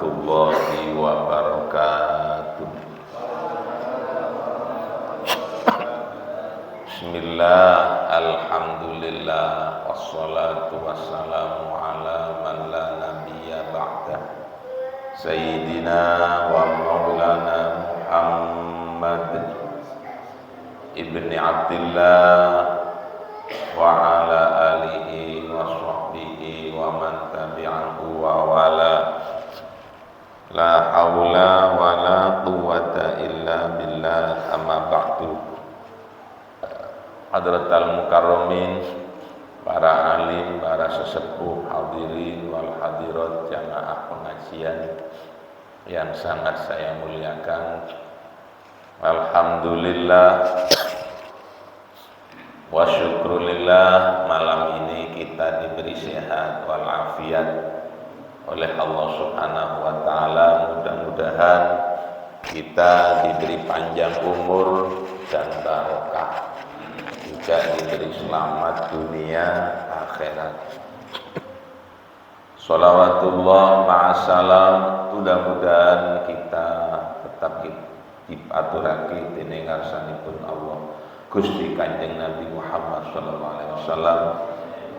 warahmatullahi wabarakatuh. Bismillah, alhamdulillah, wassalatu wassalamu ala man la nabiyya ba'dah, Sayyidina wa maulana Muhammad ibni Abdillah wa ala alihi wa sahbihi wa man tabi'ahu wa wala. La haula wa la quwwata illa billah, amma ba'du. Hadratal mukarramin, para alim, para sesepuh, hadirin wal hadirat, jamaah pengajian yang sangat saya muliakan. Alhamdulillah wa syukrulillah, malam ini kita diberi sehat walafiat oleh Allah Subhanahu wa taala. Mudah-mudahan kita diberi panjang umur dan barokah, juga diberi selamat dunia akhirat. Sholawatullah ma'asalam, mudah-mudahan kita tetap diaturake dening ngarsanipun Allah Gusti Kanjeng Nabi Muhammad sallallahu alaihi wasallam.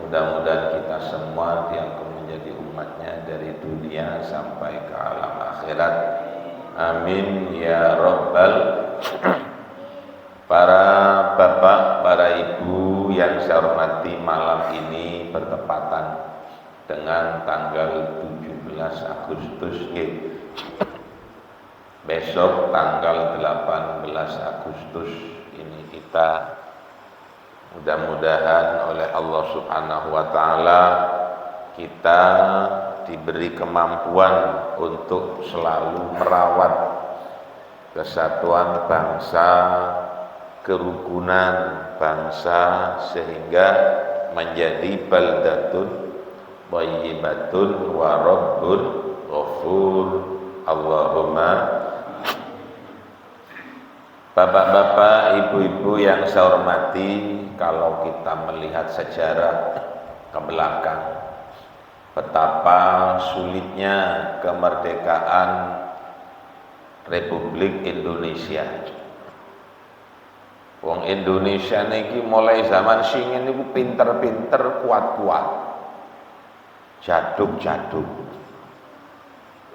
Mudah-mudahan kita semua diangkat menjadi umatnya dari dunia sampai ke alam akhirat. Amin ya rabbal. Para bapak, para ibu yang saya hormati, malam ini bertepatan dengan tanggal 17 Agustus. Besok tanggal 18 Agustus ini kita mudah-mudahan oleh Allah Subhanahu wa taala kita diberi kemampuan untuk selalu merawat kesatuan bangsa, kerukunan bangsa, sehingga menjadi baldatun thayyibatun wa rabbun ghafur. Allahumma. Bapak-bapak, ibu-ibu yang saya hormati, kalau kita melihat sejarah ke belakang, betapa sulitnya kemerdekaan Republik Indonesia. Wong Indonesia niki mulai zaman singin niku pinter-pinter, kuat-kuat, jaduk-jaduk,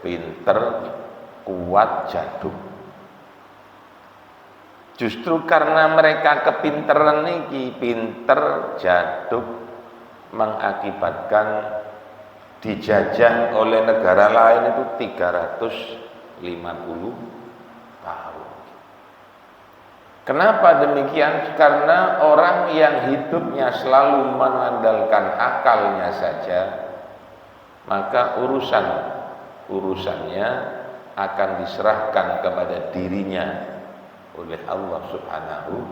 pinter, kuat, jaduk. Justru karena mereka kepinteran niki, pinter, jaduk, mengakibatkan dijajah oleh negara lain itu 350 tahun. Kenapa demikian? Karena orang yang hidupnya selalu mengandalkan akalnya saja, maka urusannya akan diserahkan kepada dirinya oleh Allah Subhanahu.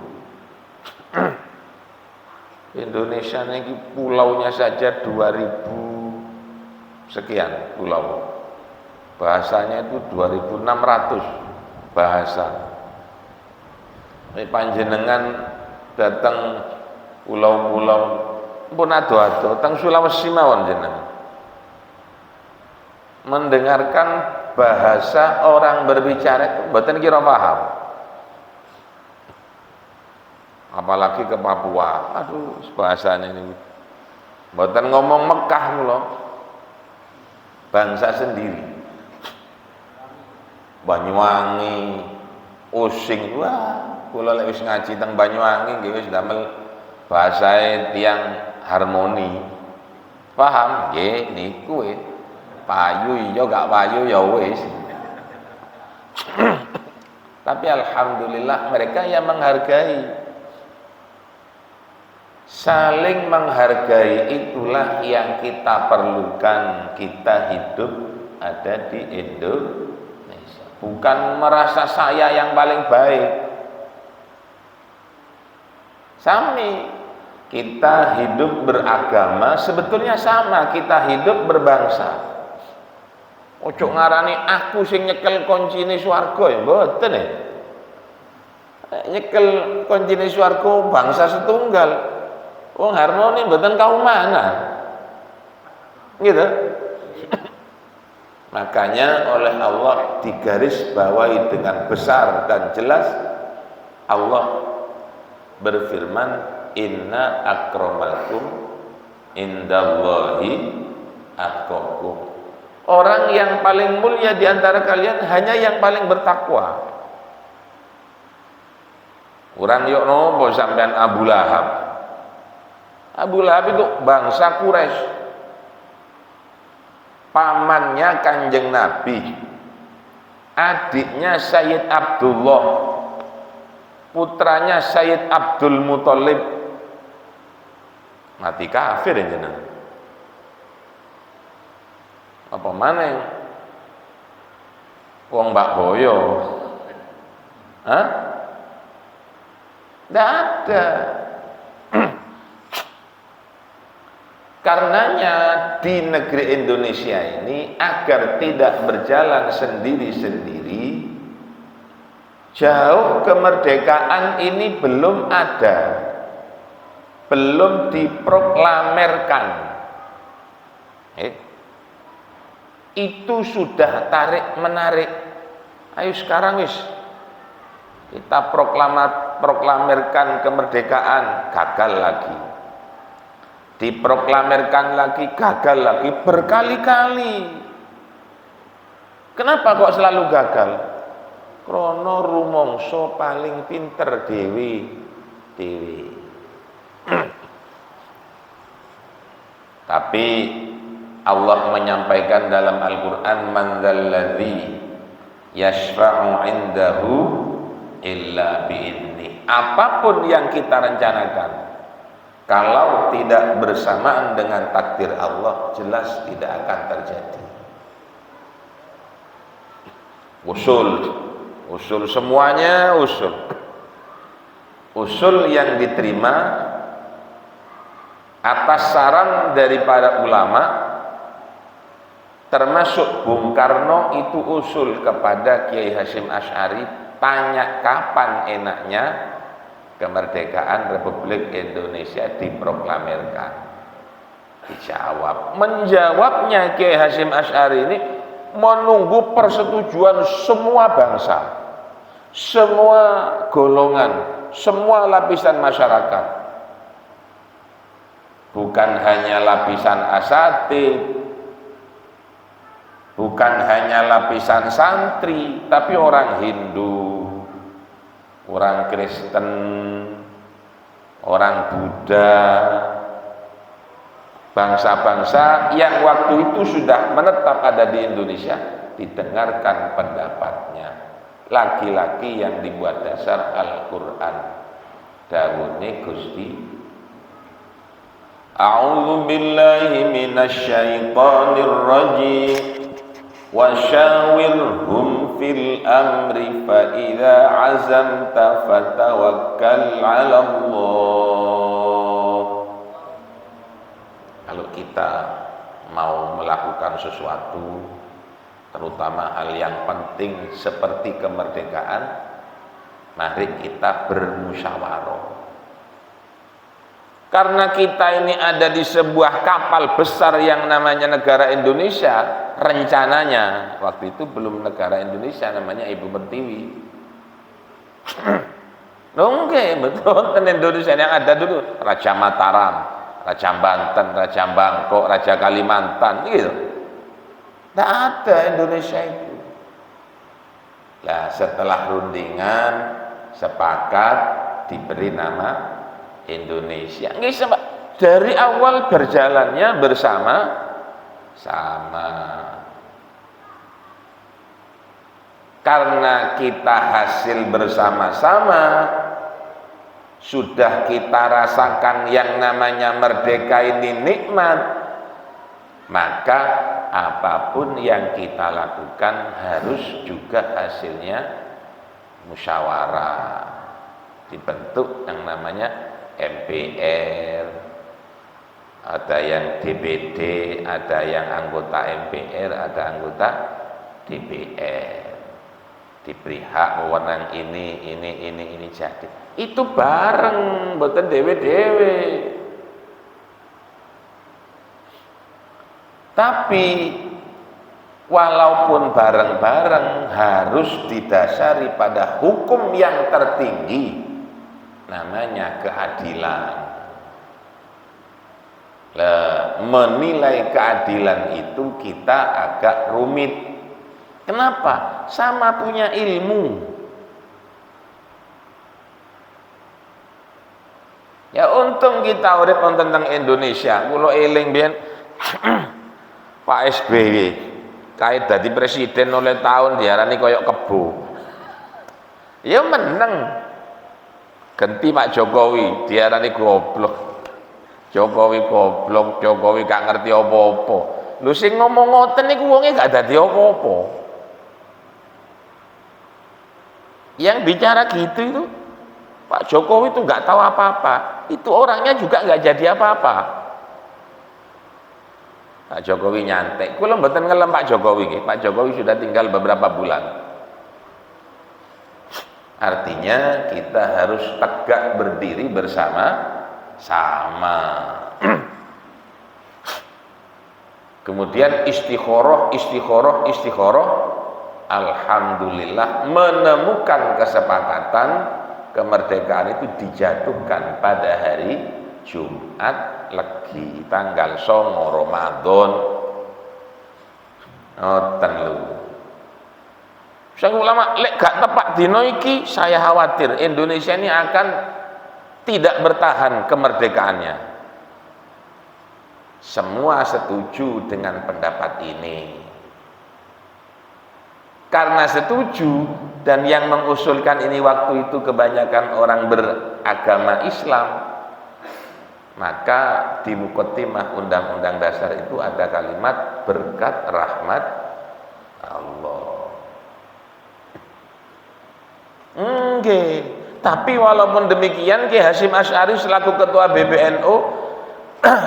Indonesia ini pulaunya saja 2000 sekian pulau, bahasanya itu 2600 bahasa. Panjenengan datang pulau-pulau pun ado-ado teng Sulawesi mawon jenengan mendengarkan bahasa orang berbicara mboten kira paham. Apalagi ke Papua, aduh bahasanya ini mboten ngomong Mekah lho, bangsa sendiri. Banyuwangi, Using, wah kula lek wis ngaji teng Banyuwangi nggih wis damel bahasae tiyang harmoni. Paham nggih niku payu ya gak payu ya wis. Tapi alhamdulillah mereka yang menghargai. Saling menghargai itulah yang kita perlukan. Kita hidup ada di Indonesia, bukan merasa saya yang paling baik. Sami, kita hidup beragama sebetulnya sama, kita hidup berbangsa. Ojo ngarani aku sing nyekel kuncine swarga ya mboten ya. Nyekel kuncine swarga bangsa setunggal. Wong harmoni mboten kaum mana. Gitu. Makanya oleh Allah digaris bawahi dengan besar dan jelas. Allah berfirman, inna akramakum indallahi atqakum. Orang yang paling mulia di antara kalian hanya yang paling bertakwa. Orang yok nopo sampean Abu Lahab. Abu Lahab itu bangsa Quraisy. Pamannya Kanjeng Nabi, adiknya Sayyid Abdullah, putranya Sayyid Abdul Muthalib, mati kafir ya jenengan. Apa maneh wong Mbak Boyo? Hah? Tidak ada. Karenanya di negeri Indonesia ini agar tidak berjalan sendiri-sendiri, jauh kemerdekaan ini belum ada, belum diproklamirkan. Itu sudah tarik menarik. Ayo sekarang wis kita proklamirkan kemerdekaan, gagal lagi. Diproklamirkan lagi, gagal lagi, berkali-kali. Kenapa kok selalu gagal? Krono rumangsa paling pinter dewi. Tapi Allah menyampaikan dalam Al-Quran, man dzalladzi yashfa'u indahu illa bi'idni. Apapun yang kita rencanakan, kalau tidak bersamaan dengan takdir Allah, jelas tidak akan terjadi. Usul semuanya usul yang diterima atas saran dari para ulama, termasuk Bung Karno itu usul kepada Kiai Hasyim Asy'ari, tanya kapan enaknya kemerdekaan Republik Indonesia diproklamirkan. Dijawab. Menjawabnya Kiai Hasyim Asy'ari ini menunggu persetujuan semua bangsa, semua golongan, semua lapisan masyarakat. Bukan hanya lapisan asatid, bukan hanya lapisan santri, tapi orang Hindu, orang Kristen, orang Buddha, bangsa-bangsa yang waktu itu sudah menetap ada di Indonesia, didengarkan pendapatnya. Laki-laki yang dibuat dasar Al-Quran, dawuhne Gusti, a'udzu billahi minasy syaithanir rajim, wa syawirhum fil amri fa idza azamta fatawakkal 'ala Allah. Kalau kita mau melakukan sesuatu, terutama hal yang penting seperti kemerdekaan, mari kita bermusyawarah. Karena kita ini ada di sebuah kapal besar yang namanya negara Indonesia, rencananya waktu itu belum negara Indonesia, namanya Ibu Pertiwi. Oke, betul, Indonesia yang ada dulu Raja Mataram, Raja Banten, Raja Bangkok, Raja Kalimantan, gitu. Tidak ada Indonesia itu. Nah, setelah rundingan sepakat diberi nama Indonesia. Dari awal berjalannya bersama-sama. Karena kita hasil bersama-sama, sudah kita rasakan yang namanya merdeka ini nikmat, maka apapun yang kita lakukan harus juga hasilnya musyawarah, dibentuk yang namanya MPR, ada yang DPD, ada yang anggota MPR, ada anggota DPR, diberi hak wewenang ini jadi. Itu bareng, mboten dewe-dewe. Tapi walaupun bareng-bareng harus didasari pada hukum yang tertinggi, namanya keadilan. Menilai keadilan itu kita agak rumit. Kenapa? Sama punya ilmu. Ya untung kita urip tentang Indonesia. Kula eling biyen Pak SBY kait dadi presiden oleh tahun diarani koyok kebo. Ya meneng. Ganti Pak Jokowi diarani goblok. Jokowi goblok, Jokowi gak ngerti apa-apa. Lho sing ngomong ngoten niku wonge gak dadi apa-apa. Yang bicara gitu itu Pak Jokowi itu gak tahu apa-apa. Itu orangnya juga gak jadi apa-apa. Pak Jokowi nyantek. Kula mboten ngelem Pak Jokowi nggih. Pak Jokowi sudah tinggal beberapa bulan. Artinya kita harus tegak berdiri bersama-sama. Kemudian istikharah. Alhamdulillah menemukan kesepakatan kemerdekaan itu dijatuhkan pada hari Jumat Legi tanggal 9 Ramadan. Ngoten lho. Sang ulama lek gak tepat dino iki saya khawatir Indonesia ini akan tidak bertahan kemerdekaannya. Semua setuju dengan pendapat ini. Karena setuju dan yang mengusulkan ini waktu itu kebanyakan orang beragama Islam, maka di Muqaddimah Undang-Undang Dasar itu ada kalimat berkat rahmat Allah. Tapi walaupun demikian Ki Hasyim Asy'ari selaku ketua BBNU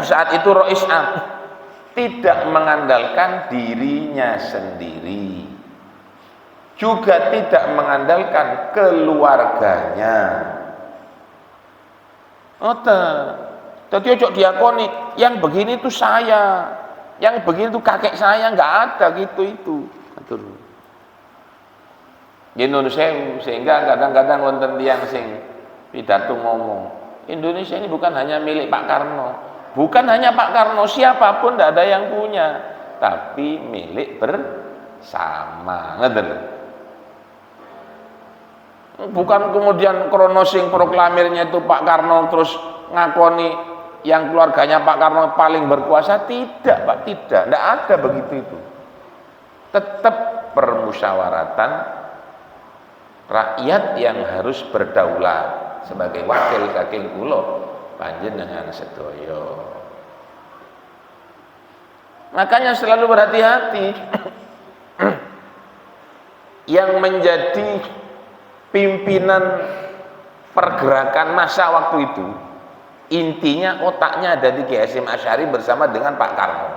saat itu Rois Am tidak mengandalkan dirinya sendiri, juga tidak mengandalkan keluarganya. Jadi ojo diakoni yang begini itu saya, yang begini itu kakek saya, nggak ada gitu itu. Betul. Indonesia sehingga kadang-kadang wonten tiyang sing pidato ngomong Indonesia ini bukan hanya milik Pak Karno, bukan hanya Pak Karno, siapapun tidak ada yang punya, tapi milik bersama. Ngeten. Bukan kemudian krono sing proklamirnya itu Pak Karno terus ngakoni yang keluarganya Pak Karno paling berkuasa, tidak Pak, tidak ada begitu itu. Tetap permusyawaratan rakyat yang harus berdaulat sebagai wakil saking kula panjenengan sedaya. Makanya selalu berhati-hati yang menjadi pimpinan pergerakan masa waktu itu, intinya otaknya ada di Ki Hasyim Asy'ari bersama dengan Pak Karno.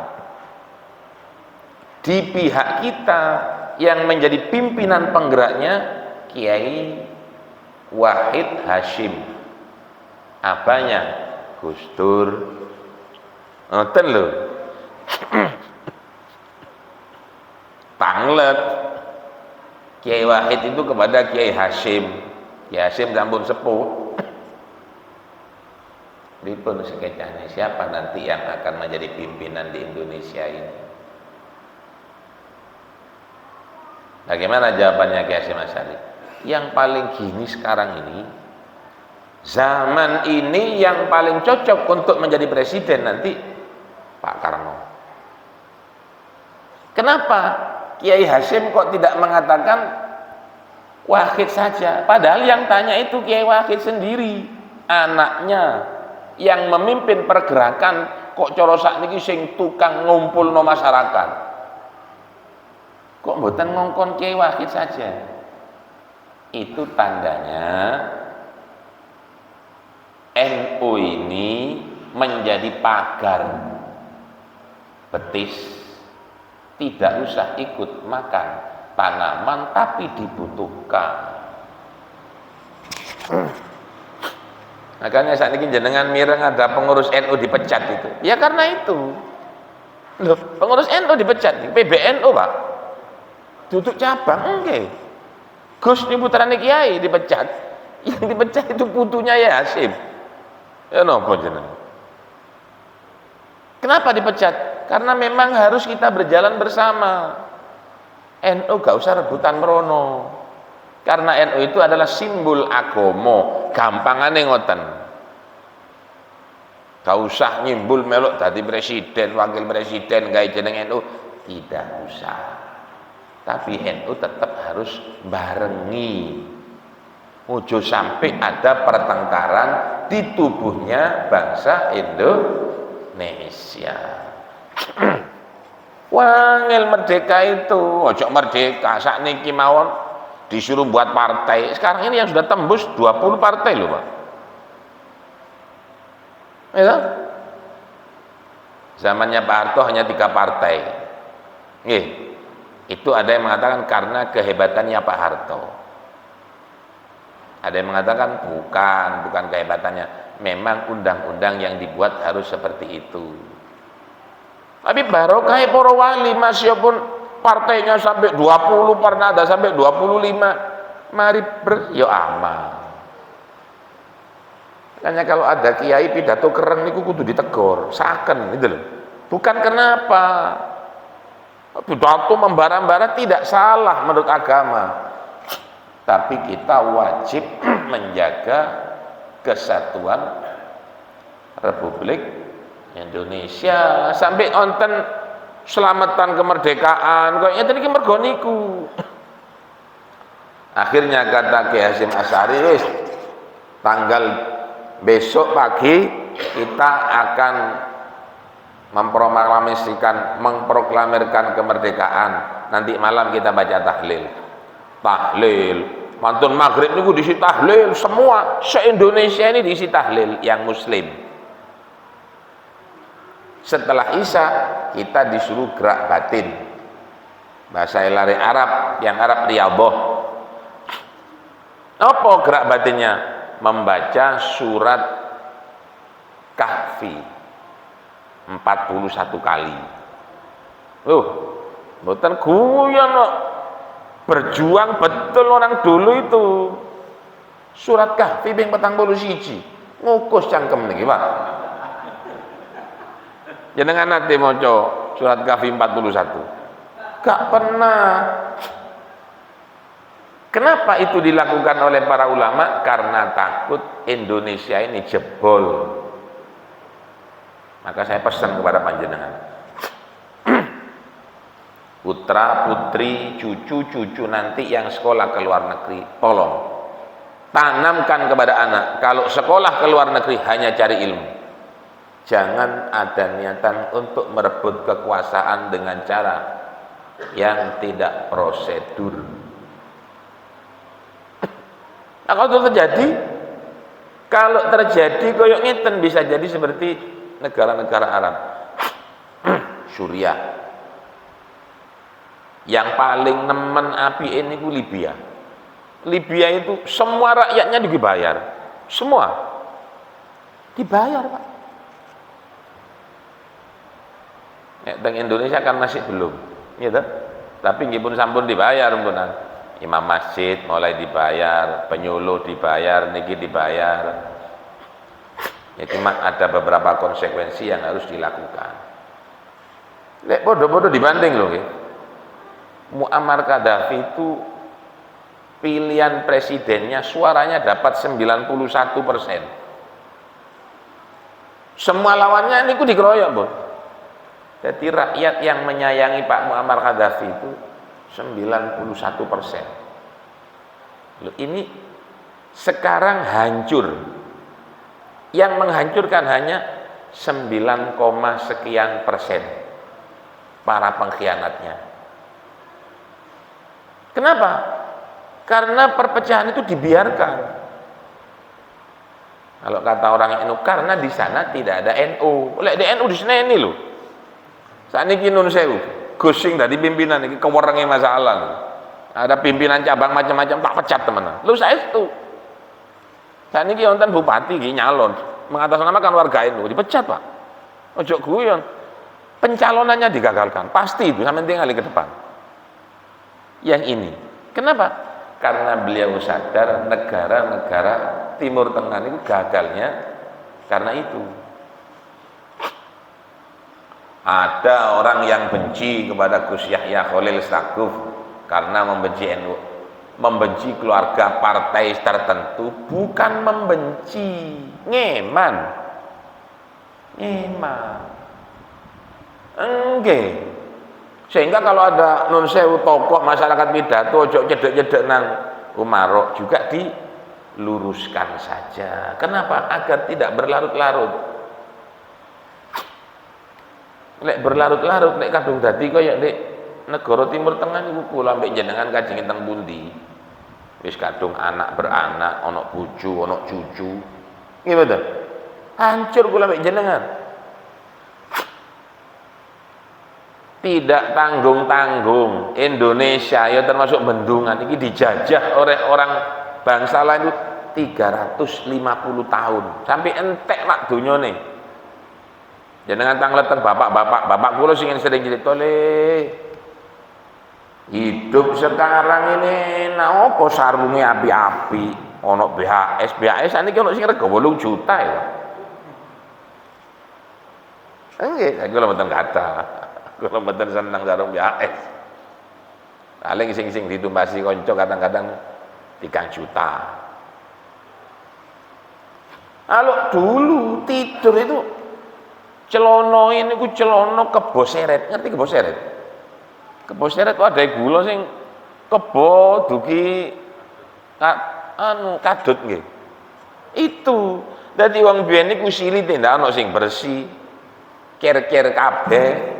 Di pihak kita yang menjadi pimpinan penggeraknya Kiai Wahid Hasyim, apanya Gus Dur. Ngoten lho. Panglet Kiai Wahid itu kepada Kiai Hasyim. Kiai Hasyim sampun sepuh. Pripun sekecane siapa nanti yang akan menjadi pimpinan di Indonesia ini? Bagaimana jawabannya Kiai Hasyim Asy'ari? Yang paling gini sekarang ini, zaman ini yang paling cocok untuk menjadi presiden nanti Pak Karno. Kenapa Kiai Hasyim kok tidak mengatakan Wahid saja? Padahal yang tanya itu Kiai Wahid sendiri, anaknya yang memimpin pergerakan. Kok cara sakniki sing tukang ngumpulno masyarakat, kok mboten ngongkon Kiai Wahid saja? Itu tandanya NU ini menjadi pagar betis, tidak usah ikut makan tanaman tapi dibutuhkan. Makanya saat ini jenengan mireng ada pengurus NU dipecat itu, ya karena itu. Loh, pengurus NU dipecat, PBNU Pak. duduk cabang enggak. Gus ini putrane kiai dipecat. Yang dipecat itu putunya ya Hasim. Ya napa jenengan? Kenapa dipecat? Karena memang harus kita berjalan bersama. NU gak usah rebutan merono. Karena NU itu adalah simbol agama. Gampangane ngoten. Gak usah nyimbul melok dadi presiden, wakil presiden gawe jeneng NU, tidak usah. Tapi NU tetap harus barengi. Ojo sampai ada pertengkaran di tubuhnya bangsa Indonesia. Wangil merdeka itu, ojo merdeka sakniki mawon disuruh buat partai. Sekarang ini yang sudah tembus 20 partai loh, Pak. Ya. Zamannya Pak Harto hanya 3 partai. Nggih. Itu ada yang mengatakan karena kehebatannya Pak Harto. Ada yang mengatakan bukan kehebatannya. Memang undang-undang yang dibuat harus seperti itu. Tapi barokah para wali meskipun partainya sampai 20, pernah ada sampai 25. Mari yo amal. Makanya kalau ada kiai pidato keren niku kudu ditegur, saken gitu loh. Bukan kenapa. Pidato membara-bara tidak salah menurut agama. Tapi kita wajib menjaga kesatuan Republik Indonesia. Sampai onten selamatan kemerdekaan kok nyata niki mergo niku. Akhirnya kata Kiai Hasyim Asy'ari, wis tanggal besok pagi kita akan memproklamirkan kemerdekaan. Nanti malam kita baca tahlil. Mantun maghrib niku diisi tahlil semua. Se-Indonesia ini diisi tahlil yang muslim. Setelah Isya kita disuruh gerak batin. Bahasa lari Arab, yang Arab riyadhah. Apa gerak batinnya? Membaca surat Kahfi 41 kali. Loh, mboten guyon kok. Berjuang betul orang dulu itu. Surat Kahfi ping 41. Ngukus cangkem niki, Pak. Jenengan nate maca surat Kahfi 41. Gak pernah. Kenapa itu dilakukan oleh para ulama? Karena takut Indonesia ini jebol. Maka saya pesan kepada panjenengan, putra, putri, cucu nanti yang sekolah ke luar negeri, tolong tanamkan kepada anak, kalau sekolah ke luar negeri hanya cari ilmu. Jangan ada niatan untuk merebut kekuasaan dengan cara yang tidak prosedur. Nah, kalau terjadi koyok ngeten bisa jadi seperti negara-negara Arab. Suriah. Yang paling nemen api ini ku Libya. Libya itu semua rakyatnya dibayar. Semua dibayar, Pak. Teng Indonesia kan masih belum, gitu. Tapi nggih pun sampun dibayar mpunan. Imam masjid mulai dibayar, penyuluh dibayar, niki dibayar. Ya cuma ada beberapa konsekuensi yang harus dilakukan. Lek bodoh-bodoh dibanding loh, Muammar Gaddafi itu pilihan presidennya suaranya dapat 91%. Semua lawannya niku dikeroyok, Bos. Jadi rakyat yang menyayangi Pak Muammar Gaddafi itu 91%. Loh, ini sekarang hancur. Yang menghancurkan hanya 9, sekian persen para pengkhianatnya. Kenapa? Karena perpecahan itu dibiarkan. Kalau kata orang NU, karena di sana tidak ada NU. Oleh di NU di sana ini loh. Saat ini Nun Sewu, gusing dari pimpinan ini kewerengi masalah loh. Ada pimpinan cabang macam-macam tak pecat teman. Lu saya itu. Saat ini wonten bupati iki nyalon mengatasnamakan warga NU dipecat, Pak. Ojo guyon. Pencalonannya digagalkan. Pasti itu sampai tinggal ke depan. yang ini. Kenapa? Karena beliau sadar negara-negara Timur Tengah itu gagalnya karena itu. Ada orang yang benci kepada Gus Yahya Khalil Stakuf karena membenci NU, membenci keluarga partai tertentu, bukan membenci, ngeman. Enggak. Sehingga kalau ada nun sewu tokoh masyarakat pidato ojo cedek-cedek nang umarok juga diluruskan saja. Kenapa? Agar tidak berlarut-larut. Lek berlarut-larut lek kadung dadi kaya lek negara Timur Tengah niku kula ambek jenengan kajeng teng pundi. Wis kadung anak beranak, ana bojo, ana cucu. Nggih mboten? Hancur kula ambek jenengan. Tidak tanggung-tanggung. Indonesia ya termasuk bendungan ini dijajah oleh orang bangsa lain itu 350 tahun sampai entek mak dunyane. Jenengan tangleten bapak kula sing sering cerita le hidup sekarang ini nah apa sarunge api-api ono BHS saniki ono sing rega 8 juta ya. Nggih, kula mboten kata. Kalau mboten seneng sarung BHS. Paling sing ditumbasi konco kadang-kadang 3 juta. Kalau dulu tidur itu celono ini ku celono kebo seret, ngerti kebo seret? Kebo seret ku ada gula sing kebo dugi kadut nggih. Itu. Dadi wong biyen niku silite ndak ana sing bersih. Ker-ker kabeh.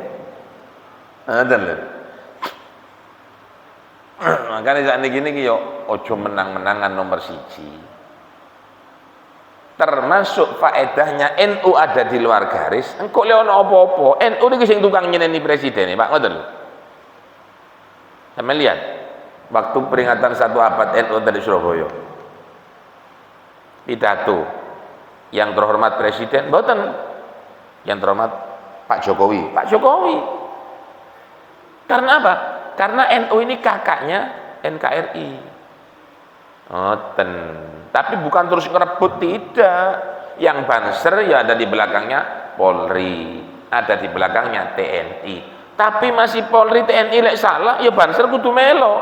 Makanya saat ini yo ojo menang-menangan nomor 1. Termasuk faedahnya NU ada di luar garis. Engkau leono apa-apa, NU ini sing tukang nyeneni presiden, Pak ngoten lho. Sampeyan lihat waktu peringatan 1 abad NU dari Surabaya. Pidato yang terhormat presiden, mboten. Yang terhormat Pak Jokowi. Karena apa? Karena NU ini kakaknya NKRI. Tapi bukan terus ngerebut, tidak. Yang Banser ya ada di belakangnya Polri, ada di belakangnya TNI. Tapi masih Polri TNI lek salah ya Banser kudu melo.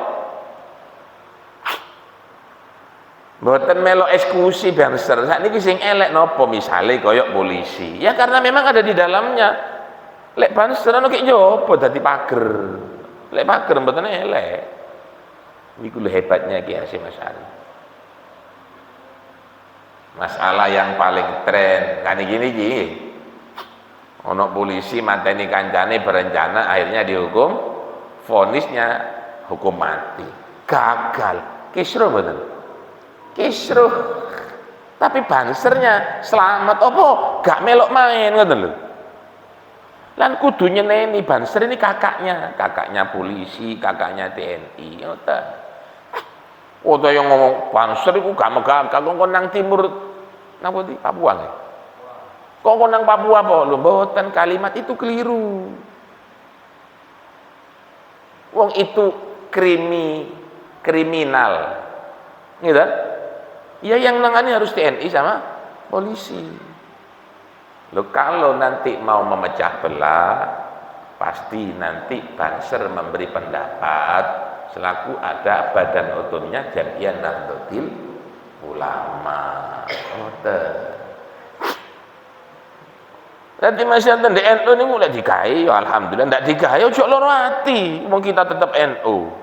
Mboten melo eksekusi Banser. Sakniki sing elek napa misale koyok polisi. Ya karena memang ada di dalamnya. Lek Banser ana kek njopo dadi pager. Lek pager mboten elek. Niku lho hebatnya Ki Hasyim Asy'ari. Masalah yang paling tren kan gini iki. Ana polisi mateni kancane berencana akhirnya dihukum, vonisnya hukum mati. Gagal. Kisruh mboten? Kisruh. Tapi Bansernya selamat apa? Gak melok main ngoten lho. Lan kudu nyeneni Banser ini kakaknya polisi, kakaknya TNI. Ngoten. Ada yang ngomong Banser iku gak megah, kok nang timur napa di Papua nggih. Kok nang Papua apa? Lho mboten, kalimat itu keliru. Wong itu kriminal. Gitu? Ya yang nangani harus TNI sama polisi. Loh kalau nanti mau memecah belah, pasti nanti Banser memberi pendapat selaku ada badan otomnya Jam'iyah Nahdlatul Ulama. Nanti masih ada di NU ini mulai dikai, ya alhamdulillah, tidak dikai, ojo loro hati, mau kita tetap NU.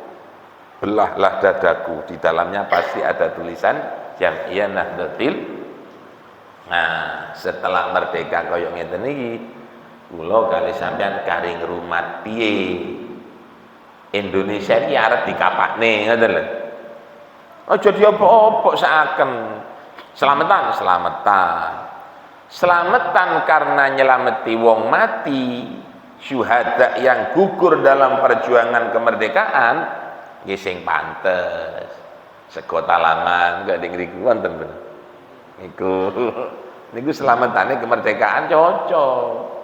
Belahlah dadaku, di dalamnya pasti ada tulisan Jam'iyah Nahdlatul. Nah, setelah merdeka koyok ngeten iki, kula kali sampean kari ngrumat piye. Indonesia iki arep dikapakne, ngoten lho. Aja diopo-opo saken. Selamatan karena nyelameti wong mati, syuhada yang gugur dalam perjuangan kemerdekaan, nggih sing pantes. Sego Talangan gak ngriku wonten bener. Niku selamatane kemerdekaan cocok.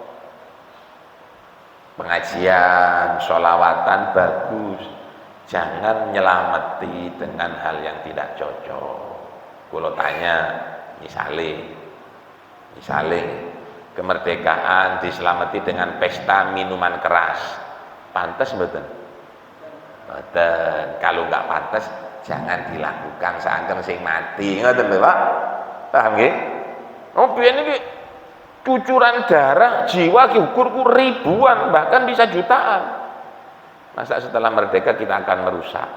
Pengajian, sholawatan bagus. Jangan nyelameti dengan hal yang tidak cocok. Kalau tanya, misalnya kemerdekaan diselamati dengan pesta minuman keras, pantas betul? Betul. Kalau nggak pantas, jangan dilakukan seangkeng sing mati. Ngoten lho, Pak. Paham nggih? Oh, biyen iki cucuran darah jiwa diukurku ribuan, bahkan bisa jutaan. Masa setelah merdeka kita akan merusak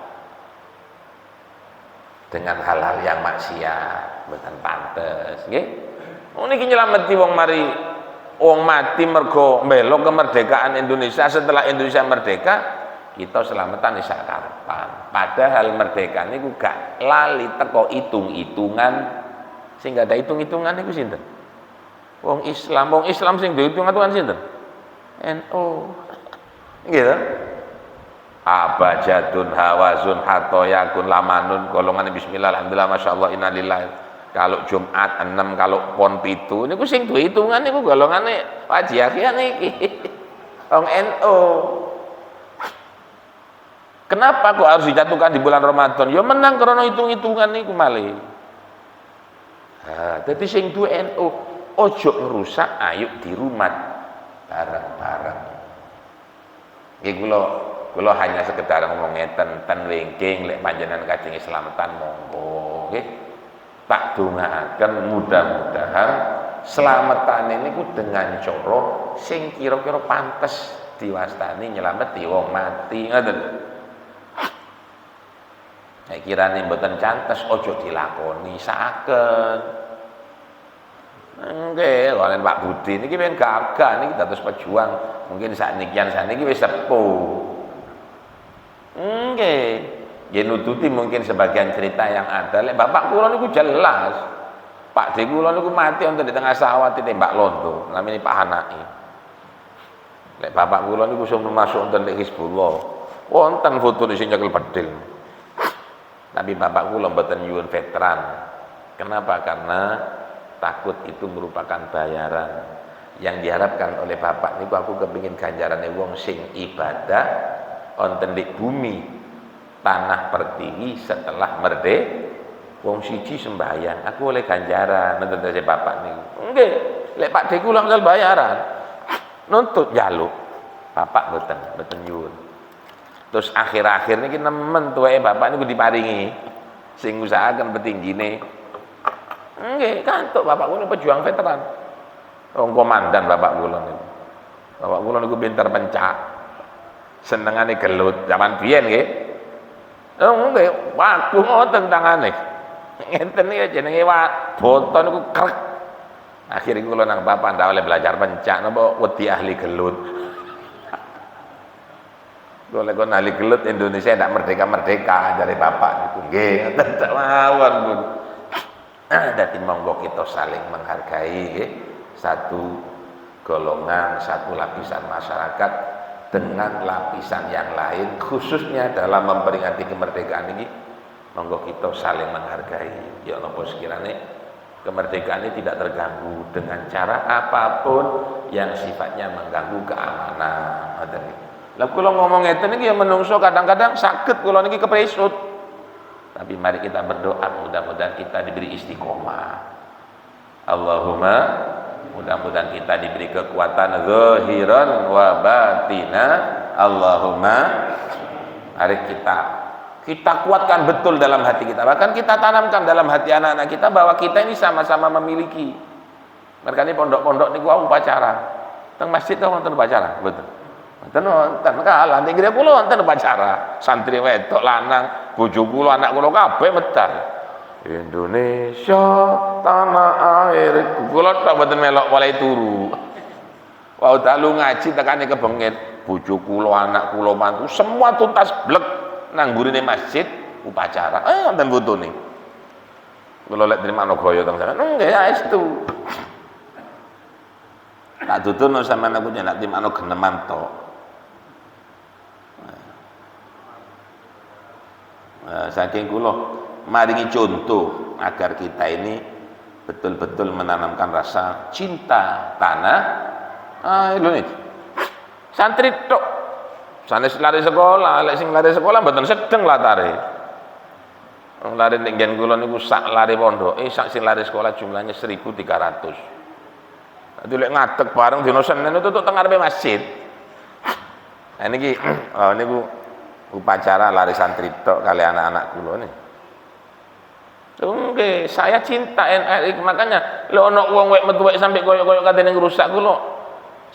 dengan hal-hal yang maksiat, bukan pantes, nggih. Oh niki nyelameti wong mati mergo mbelok kemerdekaan Indonesia. Setelah Indonesia merdeka, kita selamatan isa karepan. Padahal merdeka niku gak lali teko hitung-hitungan, sing gak ada hitung-hitungan niku sinten? Wong Islam sing dihitung-hitungan sinten? NU. Gitu. Abajadun hawazun hatoyakun lamanun golongan bismillah alhamdulillah masyaallah innalillah. Kalau Jumat 6, kalau pon 7 niku sing duwe hitungan niku golongane Haji Akhir niki wong NU. Kenapa kok harus dijatuhkan di bulan Ramadan? Ya menang karena hitung-hitungan niku malih. Dadi sing duwe NU ojo ngerusak, ayo dirumat bareng-bareng. Nggih kula hanya sekedar ngomong ngeten ten wingking lek panjenengan kajeng selamatan monggo nggih. Tak dongaaken mudah-mudahan selamatan ini ku dengan cara sing kira-kira pantes diwastani nyelameti wong mati ngoten. Nek kirane mboten cantes ojo dilakoni saken. Nggih, kalian Pak Budi niki men gagah niki dados pejuang. Mungkin sakniki wis sepuh. Nggih. Nggih nututi mungkin sebagian cerita yang ada. Lek bapak kula niku jelas. Pak D kula niku mati wonten di tengah sawah ditembak londo. Namine Pak Hanai. Lek bapak kula niku sing masuk wonten di Hizbullah. Wonten fotone sing nyekel bedil. Tapi bapak kula mboten nyuwun veteran. Kenapa? Karena takut itu merupakan bayaran. Yang diharapkan oleh bapak niku aku kepingin ganjarane wong sing ibadah wonten di bumi tanah pertiwi setelah merdeka. Wong siji sembahyang aku oleh ganjaran nonton dari bapak niku. Nggih, lek Pak Deku langsung bayaran. Nuntut jaluk. Bapak mboten nyuwun. Terus akhir-akhir niki nemen tuweke bapak niku diparingi sing usahaken petinggine. Nggih, kantuk bapak kula pejuang veteran. Wong komandan bapak kula niku. Bapak kula niku pinter pencak. Senengane gelut zaman biyen nggih. Nggih, waduh ngoten tangane. Ngenten iki jenenge boto niku krek. Akhire kula nang bapak ndak oleh belajar pencak napa wedi ahli gelut. Kula kon ahli gelut Indonesia ndak merdeka-merdeka dari bapak niku. Nggih, ngoten tak mawon, Bu. Dadi monggo kita saling menghargai nggih. Satu golongan, satu lapisan masyarakat dengan lapisan yang lain khususnya dalam memperingati kemerdekaan ini monggo kita saling menghargai. Ya Allah sekiranya kemerdekaan ini tidak terganggu dengan cara apapun yang sifatnya mengganggu keamanan. Lah kula ngomong ngeten iki ya menungso kadang-kadang sakit kula niki kepresut. Tapi mari kita berdoa mudah-mudahan kita diberi istiqomah. Allahumma mudah-mudahan kita diberi kekuatan zahiran wa batina. Allahumma mari kita kuatkan betul dalam hati kita. Bahkan kita tanamkan dalam hati anak-anak kita bahwa kita ini sama-sama memiliki. Mereka ini pondok-pondok niku upacara. Teng masjid wonten upacara, betul. Wonten kalah ning ngene kula wonten upacara. Santri wedok lanang, bojo kula, anak kula kabeh medal. Indonesia tanah air kula tak mboten melok mulai turu. Wau dalu ngaji tekane kebengit, bojo kula, anak kula, mantu semua tuntas blek nang gurine masjid upacara. Wonten fotone. Kula lek terima gaya teng sana. Nggih saestu. Tak dudono sampean aku nyenak timano geneman tok. Saking kula maringi contoh agar kita ini betul-betul menanamkan rasa cinta tanah air. Lho nih santri tok Sanes lari sekolah, lek sing lari sekolah mboten sedeng latare. Wong lari ning nggen kula niku sak lari pondoke, sak sing lari sekolah jumlahnya 1.300. Dadi lek ngadeg bareng dina Senin itu teng ngarepe masjid. Nah niki niku upacara lari santri tok kali anak-anak kula nih. Oke, saya cinta NRI, makanya lek ana wong wek metu wek sampai koyo-koyo katene ngrusak kula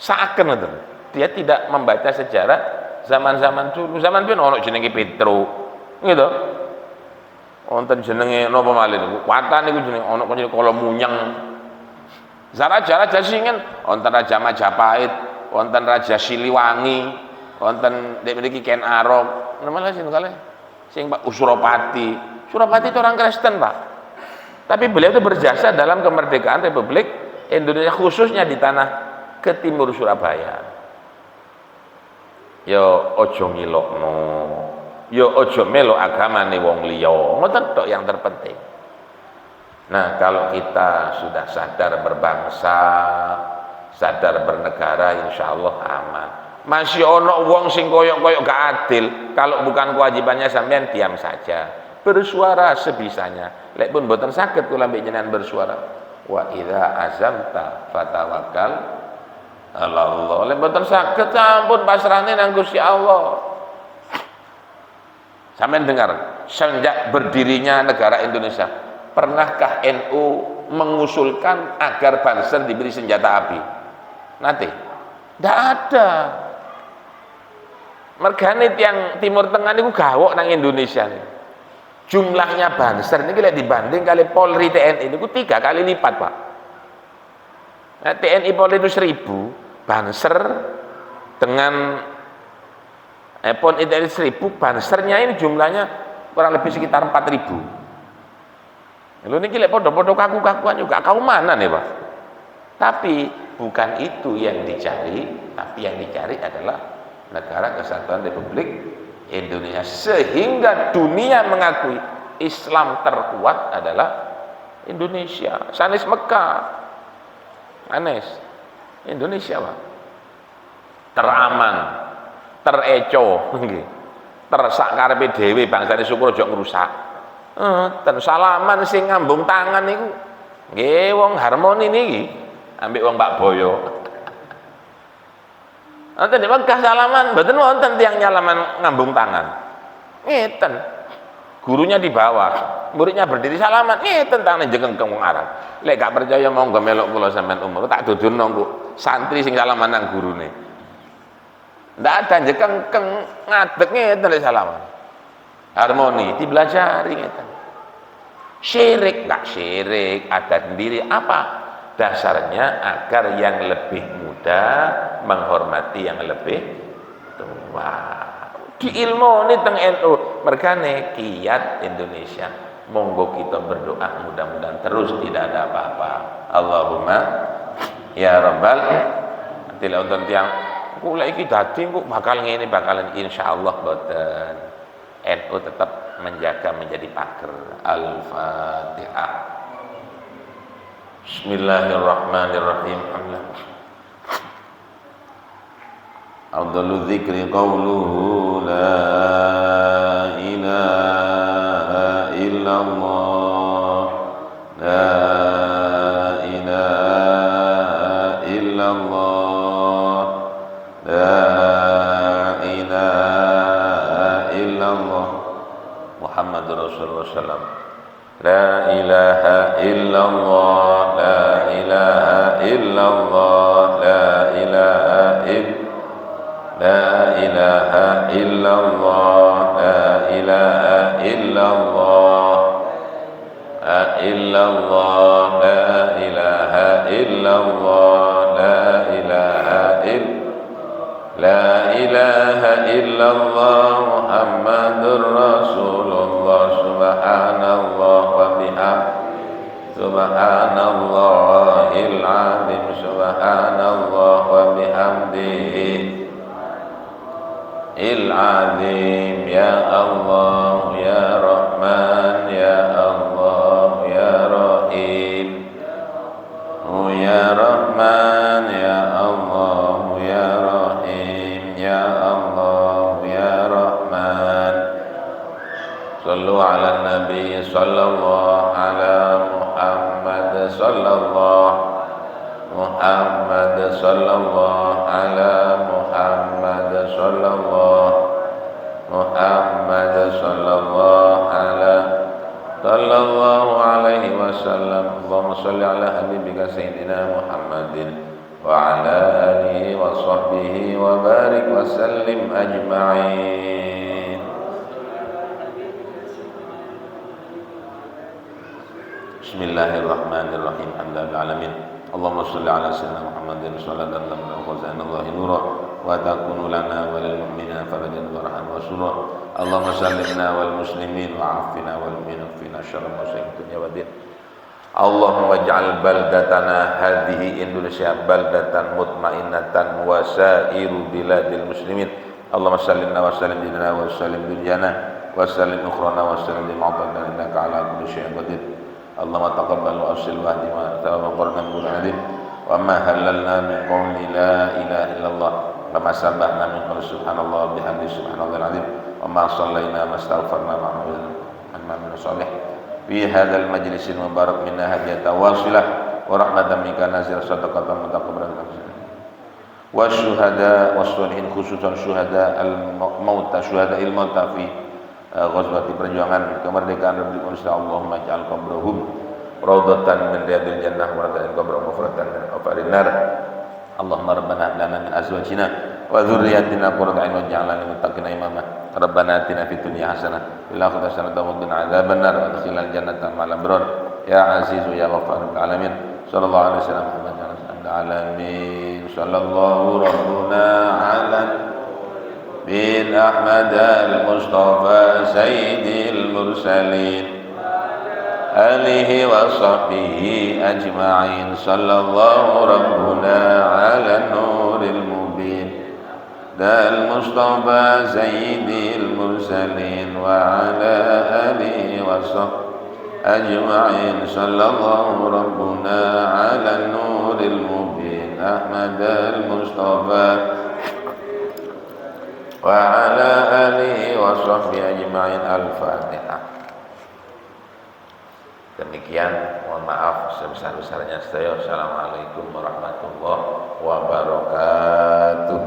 saken ngoten. Dia tidak membaca sejarah zaman-zaman dulu. Zaman biyen ana jenenge Petro. Gitu. Wonten jenenge napa malih niku? Watan niku jenenge ana jenenge kala munyeng. Raja-raja singen wonten Raja Majapahit, wonten Raja Siliwangi, wonten nek mriki Ken Arok. Napa sing kalih? Sing Pak Suropati. Suropati itu orang Kristen, Pak. Tapi beliau itu berjasa dalam kemerdekaan Republik Indonesia, khususnya di tanah ke timur Surabaya. Yo ojo ngilokno. Yo ojo melo agamane wong liya. Ngoten tok yang terpenting. Nah, kalau kita sudah sadar berbangsa, sadar bernegara, insya Allah aman. Masih ono wong sing koyok-koyok gak adil, kalau bukan kewajibannya sampean diam saja. Bersuara sebisanya. Lek pun mboten saged kula mbek jenengan bersuara. Wa idza azamta fatawakkal ala Allah. Lek mboten saged sampun pasrahne nang Gusti Allah. Sampeyan dengar, sejak berdirinya negara Indonesia, pernahkah NU mengusulkan agar Banser diberi senjata api? Nanti tidak ada. Mergane tiang Timur Tengah niku gawok nang Indonesia nih. Jumlahnya Banser ini kalau dibanding kali Polri TNI niku 3 kali lipat, Pak. Nah, TNI Polri itu 1.000, Banser dengan Pon itu 1.000, Bansernya ini jumlahnya kurang lebih sekitar 4.000. Lalu ini lek podo-podo kaku-kakuan juga kau mana nih, Pak? Tapi bukan itu yang dicari, tapi yang dicari adalah negara kesatuan Republik Indonesia, sehingga dunia mengakui Islam terkuat adalah Indonesia. Sanes Mekah, Anes Indonesia, Pak. Teraman, tereco, tersak karepe dhewe bangsane syukur aja ngrusak. Ten salaman sing ngambung tangan niku nggih wong harmoni niki ambek wong Pak Boyo. Wonten di Mekah salaman, mboten wonten tiyang nyalaman ngambung tangan. Ngeten. Gurunya di bawah, muridnya berdiri salaman, ngeten tangane jengkeng wong Arab. Lek gak percaya monggo melok kula sampean umur, tak dudunno kok santri sing salaman nang gurune. Ndak ada jengkeng ngadeg ngeten lek salaman. Harmoni dibelajari ngeten. Syirik gak syirik, ada sendiri apa? Dasarnya agar yang lebih muda menghormati yang lebih tua. Di ilmu ini teng NU mergane kiat Indonesia. Monggo kita berdoa mudah-mudahan terus tidak ada apa-apa. Allahumma ya rabbal. Nanti lek wonten tiyang kula iki dadi kok bakal ngene bakalan insyaallah boten. NU tetap menjaga menjadi pager. Al-Fatihah. Bismillahirrahmanirrahim. Afdhalu dzikri qauluhu la ilaha illallah, la ilaha illallah, la ilaha illallah, Muhammadur Rasulullah sallallahu. La ilaha illallah, la ilaha illallah, la ilaha illallah, la ilaha illallah, la ilaha illallah, la illallah, la ilaha illallah, la ilaha illallah, la ilaha illallah, Muhammadur Rasulullah, subhanallah wa bihamdihi, subhanallahil azim, subhanallah wa bihamdihi il azim. Ya Allah ya Rahman ya Allah ya Rahim, ya Rahman ya Allah ya Rahim, ya Allah Sallu ala Nabi sallallahu ala Muhammad sallallahu Muhammad sallallahu ala Muhammad sallallahu Muhammad sallallahu ala sallallahu alaihi wasallam. Allahumma salli ala habibika sayyidina Muhammadin wa ala alihi wa sahbihi wa barik wa sallim ajma'in. Bismillahirrahmanirrahim. Alhamdulillahil alamin. Allahumma shalli ala sayyidina Muhammadin sallallahu alaihi wa sallam nura wa takunu lana wa lil mu'minina farajan wa rahmah wa surah. Allahumma sallimna wal muslimin wa afina wal mu'minin fina syarra muslim dunya wa din. Allahumma ij'al baldatana hadhihi Indonesia baldatan mutmainnatan wa sairu biladil muslimin. Allahumma sallimna wa sallim dinana wa sallim dunyana wa sallim ukhrana wa sallim li ma'tadana innaka ala kulli syai'in qadir. Allahumma taqabbal wa asil wa hdi wa tawab qur'an bil adim wa ma halalna min qawli la ilaha illallah wa ma sabbahna min qawli subhanallah bihamdi subhanallahil azim wa ma sallaina wa astaghfarna ma min salih fi hadzal majlisil mubarak minna hadiyatan wasilah wa rahmatan minka nazil sadaqatan mutaqabbalan wa syuhada was-sholihin khususan syuhada al-mauta syuhada il-mauta fi ghazwati perjuangan kemerdekaan Republik Indonesia. Allahumma ja'al qabrahum raudhatan min riyadil jannah wa ra'atan qabrahum mufratan min afarin nar. Allahumma rabbana hab lana min azwajina wa dhurriyyatina qurrata a'yun waj'alna lil muttaqina imama. Rabbana atina fid dunya hasanah wa fil akhirati hasanah wa qina adzaban nar wa adkhilna jannata ma'al abrar ya azizu ya ghaffarul alamin. Sallallahu alaihi wasallam Muhammad alamin. Sallallahu rabbuna ala bin Ahmad al-Mustafa sayyidil mursalin alihi wa sahbihi ajma'in. Sallallahu rabbuna ala nuril mubin dal Mustafa sayyidil mursalin wa ala alihi wa sahbihi ajma'in. Sallallahu rabbuna ala nuril mubin Ahmad al-Mustafa wa ala alihi wa sahbihi ajma'in. Al-Fatihah. Demikian, mohon maaf sebesar-besarnya saya. Assalamualaikum warahmatullahi wabarakatuh.